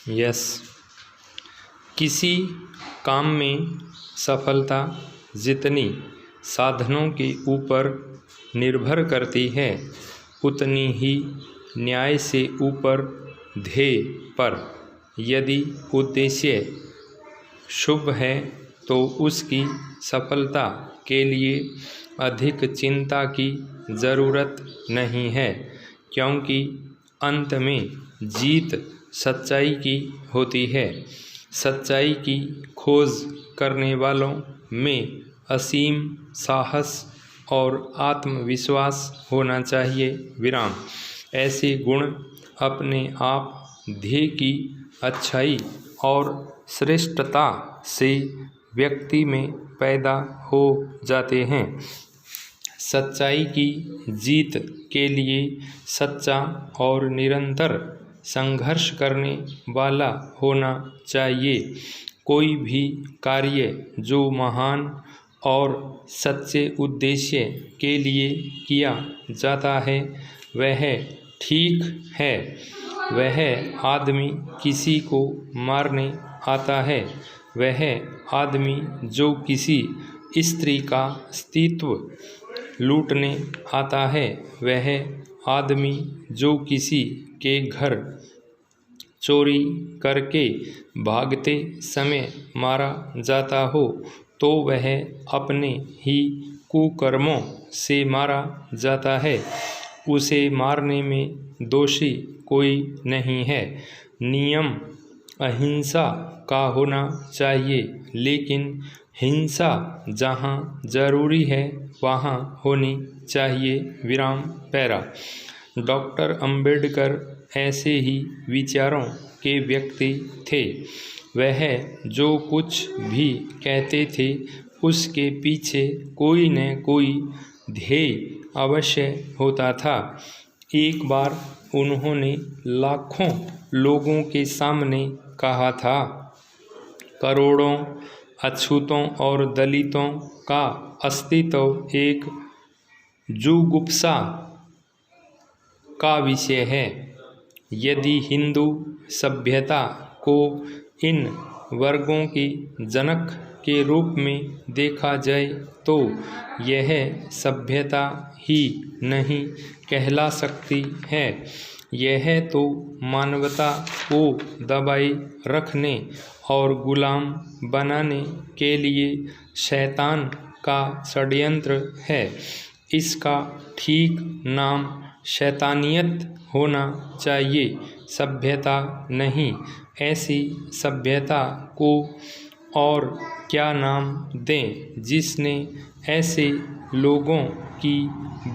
Yes. किसी काम में सफलता जितनी साधनों के ऊपर निर्भर करती है, उतनी ही न्याय से ऊपर ध्येय पर। यदि उद्देश्य शुभ है तो उसकी सफलता के लिए अधिक चिंता की ज़रूरत नहीं है, क्योंकि अंत में जीत सच्चाई की होती है। सच्चाई की खोज करने वालों में असीम साहस और आत्मविश्वास होना चाहिए। विराम। ऐसे गुण अपने आप ध्येय की अच्छाई और श्रेष्ठता से व्यक्ति में पैदा हो जाते हैं। सच्चाई की जीत के लिए सच्चा और निरंतर संघर्ष करने वाला होना चाहिए। कोई भी कार्य जो महान और सच्चे उद्देश्य के लिए किया जाता है वह ठीक है। वह आदमी किसी को मारने आता है, वह आदमी जो किसी स्त्री का अस्तित्व लूटने आता है, वह आदमी जो किसी के घर चोरी करके भागते समय मारा जाता हो, तो वह अपने ही कुकर्मों से मारा जाता है। उसे मारने में दोषी कोई नहीं है। नियम अहिंसा का होना चाहिए, लेकिन हिंसा जहाँ जरूरी है वहाँ होनी चाहिए। विराम। पैरा। डॉक्टर अंबेडकर ऐसे ही विचारों के व्यक्ति थे। वह जो कुछ भी कहते थे उसके पीछे कोई न कोई ध्येय अवश्य होता था। एक बार उन्होंने लाखों लोगों के सामने कहा था, करोड़ों अछूतों और दलितों का अस्तित्व एक जुगुप्सा का विषय है। यदि हिंदू सभ्यता को इन वर्गों के जनक के रूप में देखा जाए तो यह सभ्यता ही नहीं कहला सकती है। यह तो मानवता को दबाए रखने और गुलाम बनाने के लिए शैतान का षड्यंत्र है। इसका ठीक नाम शैतानियत होना चाहिए, सभ्यता नहीं। ऐसी सभ्यता को और क्या नाम दें जिसने ऐसे लोगों की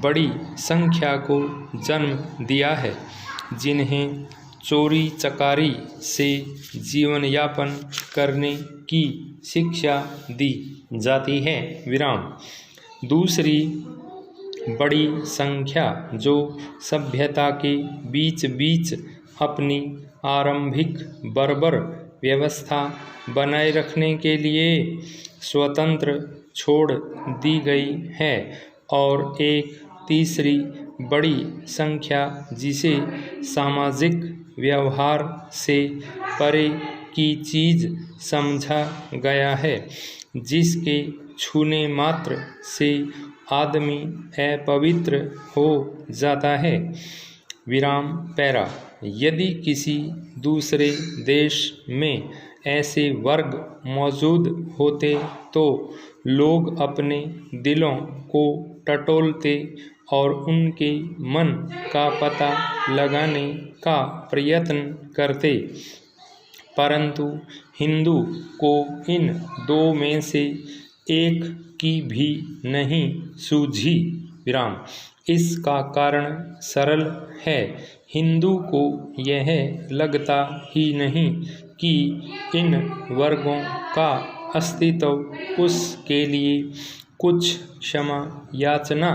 बड़ी संख्या को जन्म दिया है, जिन्हें चोरी चकारी से जीवन यापन करने की शिक्षा दी जाती है। विराम। दूसरी बड़ी संख्या जो सभ्यता के बीच बीच अपनी आरंभिक बर्बर व्यवस्था बनाए रखने के लिए स्वतंत्र छोड़ दी गई है, और एक तीसरी बड़ी संख्या जिसे सामाजिक व्यवहार से परे की चीज़ समझा गया है, जिसके छूने मात्र से आदमी अपवित्र हो जाता है। विराम। पैरा। यदि किसी दूसरे देश में ऐसे वर्ग मौजूद होते तो लोग अपने दिलों को टटोलते और उनके मन का पता लगाने का प्रयत्न करते, परंतु हिंदू को इन दो में से एक की भी नहीं सूझी। विराम। इसका कारण सरल है। हिंदू को यह लगता ही नहीं कि इन वर्गों का अस्तित्व उसके लिए कुछ क्षमा याचना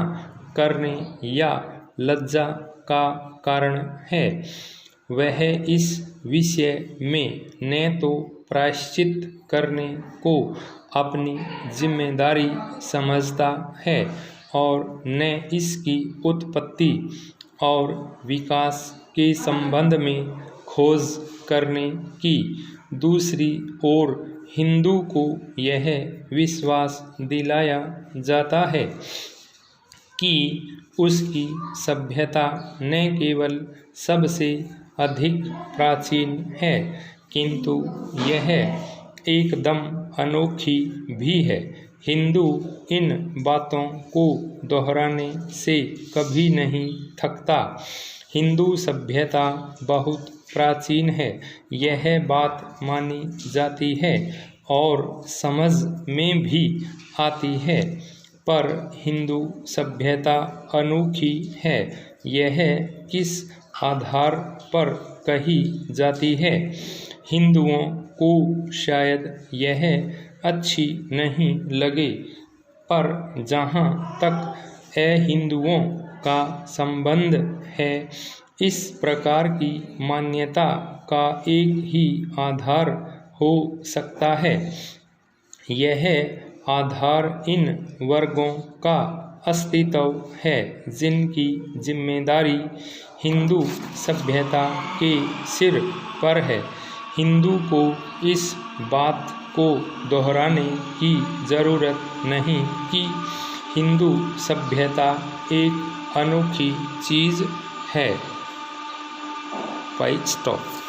करने या लज्जा का कारण है। वह इस विषय में न तो प्रायश्चित करने को अपनी जिम्मेदारी समझता है और न इसकी उत्पत्ति और विकास के संबंध में खोज करने की। दूसरी ओर हिंदू को यह विश्वास दिलाया जाता है कि उसकी सभ्यता न केवल सबसे अधिक प्राचीन है, किंतु यह एकदम अनोखी भी है। हिंदू इन बातों को दोहराने से कभी नहीं थकता। हिंदू सभ्यता बहुत प्राचीन है, यह बात मानी जाती है और समझ में भी आती है, पर हिंदू सभ्यता अनोखी है, यह किस आधार पर कही जाती है? हिंदुओं को शायद यह अच्छी नहीं लगे, पर जहाँ तक अहिंदुओं का संबंध है, इस प्रकार की मान्यता का एक ही आधार हो सकता है। यह आधार इन वर्गों का अस्तित्व है जिनकी जिम्मेदारी हिंदू सभ्यता के सिर पर है। हिंदू को इस बात को दोहराने की ज़रूरत नहीं कि हिंदू सभ्यता एक अनोखी चीज़ है। स्टॉप।